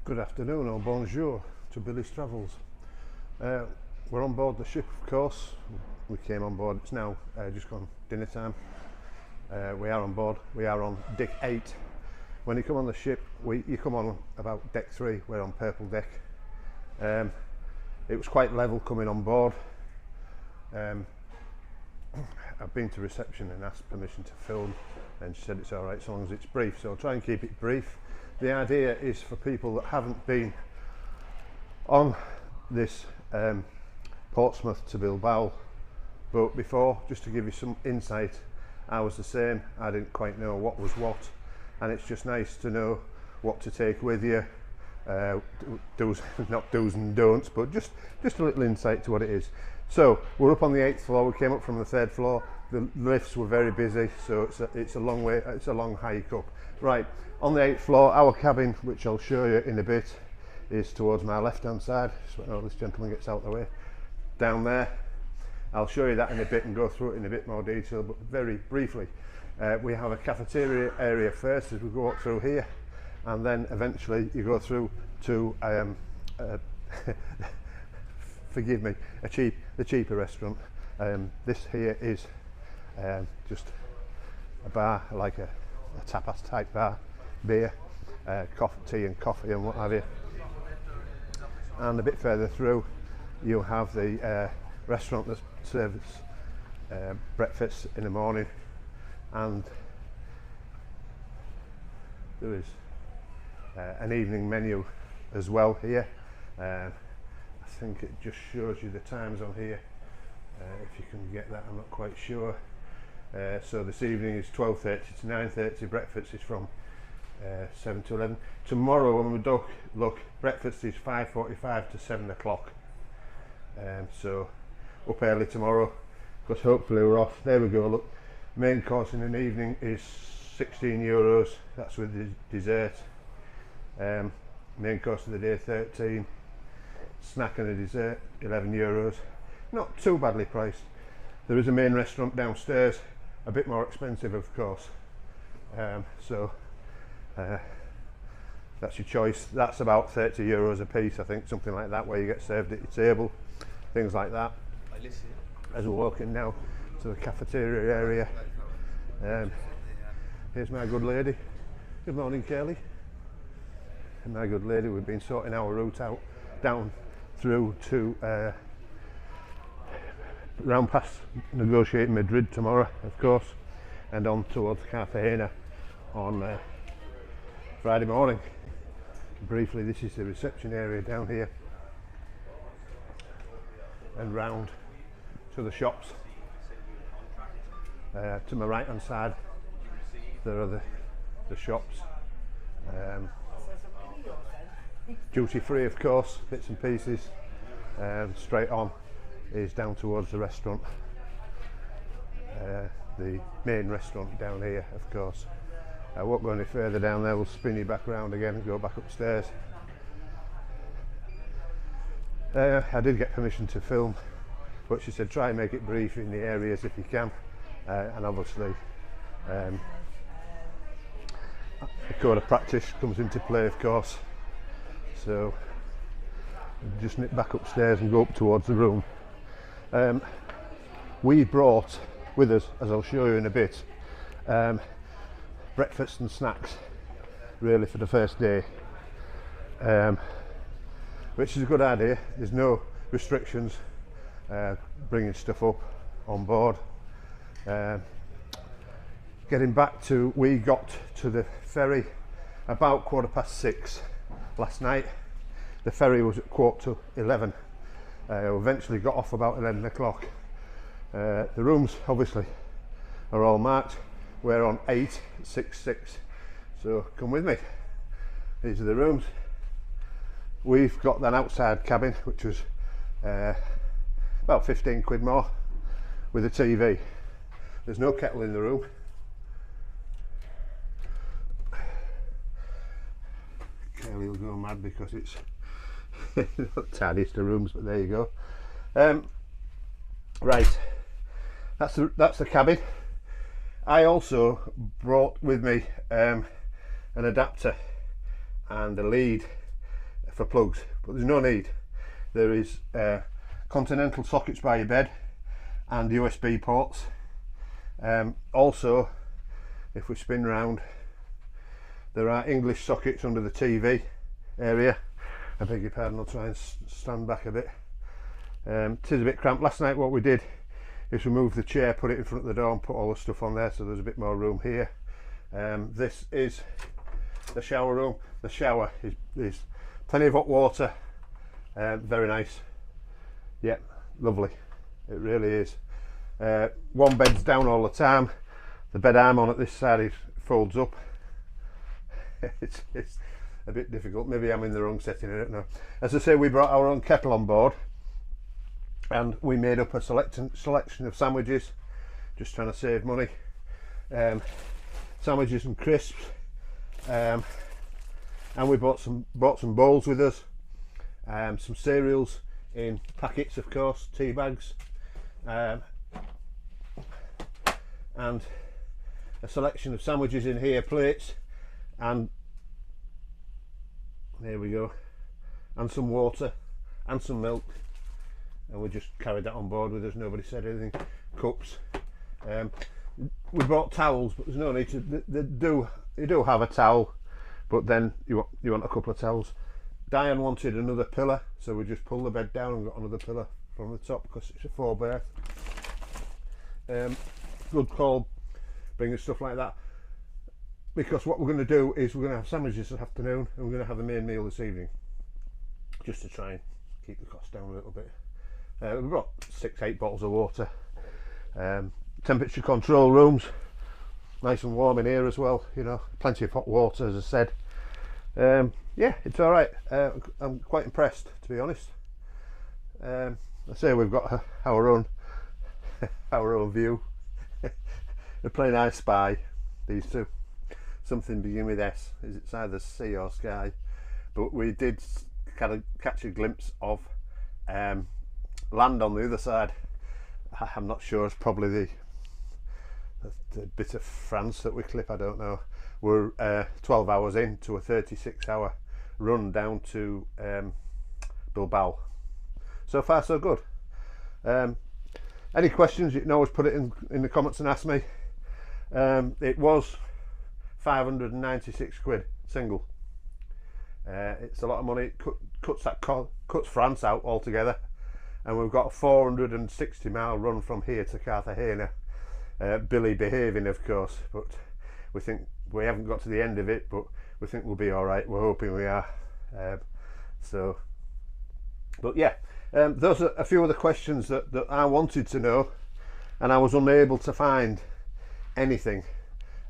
Good afternoon or bonjour to Billy's Travels. We're on board the ship, of course. We came on board, it's now just gone dinner time. We are on board, we are on deck 8. When you come on the ship, you come on about deck 3, we're on purple deck. It was quite level coming on board. I've been to reception and asked permission to film, and she said it's alright so long as it's brief, so I'll try and keep it brief. The idea is for people that haven't been on this Portsmouth to Bilbao boat before, just to give you some insight. I was the same, I didn't quite know what was what, and it's just nice to know what to take with you. Do's, not do's and don'ts, but just a little insight to what it is. So we're up on the 8th floor, we came up from the 3rd floor. The lifts were very busy, so it's a long way, it's a long hike up. Right, on the 8th floor, our cabin, which I'll show you in a bit, is towards my left hand side. So this gentleman gets out of the way. Down there, I'll show you that in a bit and go through it in a bit more detail, but very briefly, we have a cafeteria area first as we go up through here, and then eventually you go through to forgive me, the cheaper restaurant. This here is just a bar, like a tapas type bar, beer, coffee, tea and coffee and what have you. And a bit further through you'll have the restaurant that serves breakfast in the morning, and there is an evening menu as well here. I think it just shows you the times on here, if you can get that, I'm not quite sure. So this evening is 12:30 to 9:30, breakfast is from 7 to 11. Tomorrow when we look, breakfast is 5:45 to 7 o'clock. So up early tomorrow, because hopefully we're off. There we go, look, main course in an evening is €16, that's with the dessert. Main course of the day 13, snack and a dessert €11, not too badly priced. There is a main restaurant downstairs, a bit more expensive of course, so that's your choice. That's about €30 a piece, I think, something like that, where you get served at your table, things like that. As we're walking now to the cafeteria area, here's my good lady. Good morning, Kelly. And my good lady, we've been sorting our route out down through to round past negotiating Madrid tomorrow, of course, and on towards Cartagena on Friday morning. Briefly, this is the reception area down here, and round to the shops. To my right hand side there are the shops, duty free of course, bits and pieces. Straight on is down towards the restaurant, the main restaurant down here of course. I won't go any further down there, we'll spin you back around again and go back upstairs. I did get permission to film, but she said try and make it brief in the areas if you can, and obviously the code of practice comes into play of course, so just nip back upstairs and go up towards the room. We brought with us, as I'll show you in a bit, breakfast and snacks really for the first day, which is a good idea. There's no restrictions bringing stuff up on board. Getting back to, we got to the ferry about 6:15 last night. The ferry was at 11:15. Eventually got off about 11 o'clock. The rooms obviously are all marked. We're on 866, so come with me. These are the rooms. We've got an outside cabin which was about 15 quid more with a TV. There's no kettle in the room. Kelly will go mad because it's not the tidiest of rooms, but there you go. Right, that's the cabin. I also brought with me an adapter and a lead for plugs, but there's no need. There is continental sockets by your bed and USB ports. Also, if we spin round, there are English sockets under the TV area. I beg your pardon, I'll try and stand back a bit. It is a bit cramped. Last night what we did is we moved the chair, put it in front of the door and put all the stuff on there, so there's a bit more room here. This is the shower room. The shower is plenty of hot water, very nice. Yeah, lovely, it really is. One bed's down all the time. The bed I'm on at this side, it folds up. it's a bit difficult. Maybe I'm in the wrong setting, I don't know. As I say, we brought our own kettle on board and we made up a selection of sandwiches, just trying to save money. Sandwiches and crisps, and we bought some bowls with us, some cereals in packets, of course, tea bags, and a selection of sandwiches in here, plates, and there we go, and some water and some milk, and we just carried that on board with us. Nobody said anything. Cups. We brought towels, but there's no need to. You do have a towel, but then you want a couple of towels. Diane wanted another pillar, so we just pulled the bed down and got another pillar from the top because it's a 4-berth. Good call, bringing stuff like that, because what we're going to do is we're going to have sandwiches this afternoon and we're going to have a main meal this evening, just to try and keep the cost down a little bit. We brought 6-8 bottles of water. Temperature control rooms, nice and warm in here as well, you know, plenty of hot water, as I said. Yeah, it's all right. I'm quite impressed, to be honest. I say we've got our own view. They're playing I Spy, these two. Something begin with S. It's either sea or sky, but we did kind of catch a glimpse of land on the other side. I'm not sure. It's probably the bit of France that we clip, I don't know. We're 12 hours into a 36-hour run down to Bilbao. So far so good. Any questions, you can always put it in the comments and ask me. It was 596 quid single. It's a lot of money. It cuts France out altogether, and we've got a 460-mile run from here to Cartagena. Billy behaving, of course, but we think we haven't got to the end of it, but we think we'll be all right. We're hoping we are. But yeah, those are a few of the questions that I wanted to know, and I was unable to find anything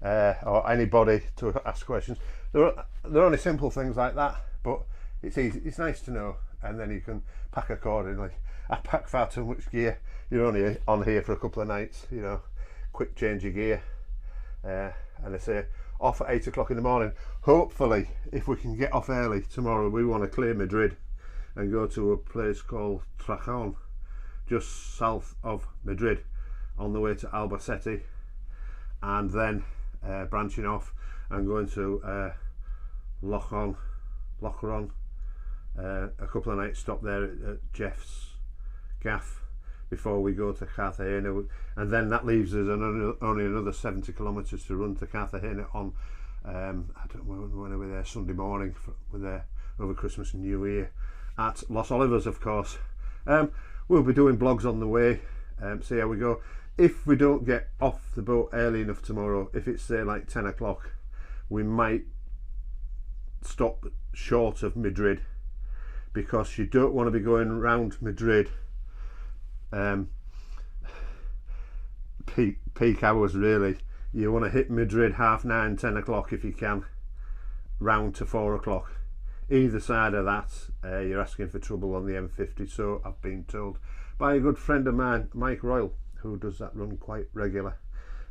or anybody to ask questions. They're only simple things like that, but it's easy. It's nice to know, and then you can pack accordingly. I pack far too much gear. You're only on here for a couple of nights, you know. Quick change of gear, and I say off at 8 o'clock in the morning. Hopefully, if we can get off early tomorrow, we want to clear Madrid and go to a place called Trajan, just south of Madrid, on the way to Albacete, and then branching off and going to Lochron, a couple of nights stop there at Jeff's gaff before we go to Cartagena, and then that leaves us only another 70 kilometres to run to Cartagena on I don't know when we're there, Sunday morning. We're there over Christmas and New Year at Los Olivos, of course. We'll be doing blogs on the way, see how we go. If we don't get off the boat early enough tomorrow, if it's say like 10 o'clock, we might stop short of Madrid, because you don't want to be going around Madrid peak hours really. You want to hit Madrid 9:30, 10 o'clock if you can, round to 4 o'clock. Either side of that, you're asking for trouble on the M50, so I've been told by a good friend of mine, Mike Royal, who does that run quite regular,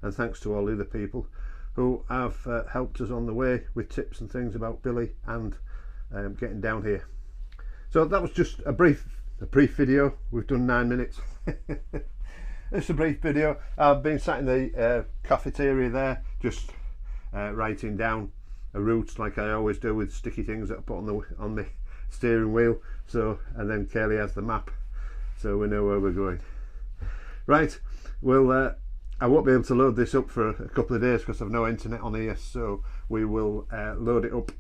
and thanks to all the other people who have helped us on the way with tips and things about Billy and getting down here. So that was just a brief video. We've done 9 minutes. It's a brief video. I've been sat in the cafeteria there, just writing down a route like I always do with sticky things that I put on steering wheel, so, and then Kaylee has the map, so we know where we're going. Right, well, I won't be able to load this up for a couple of days because I've no internet on here, so we will load it up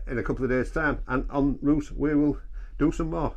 in a couple of days time, and en route we will do some more.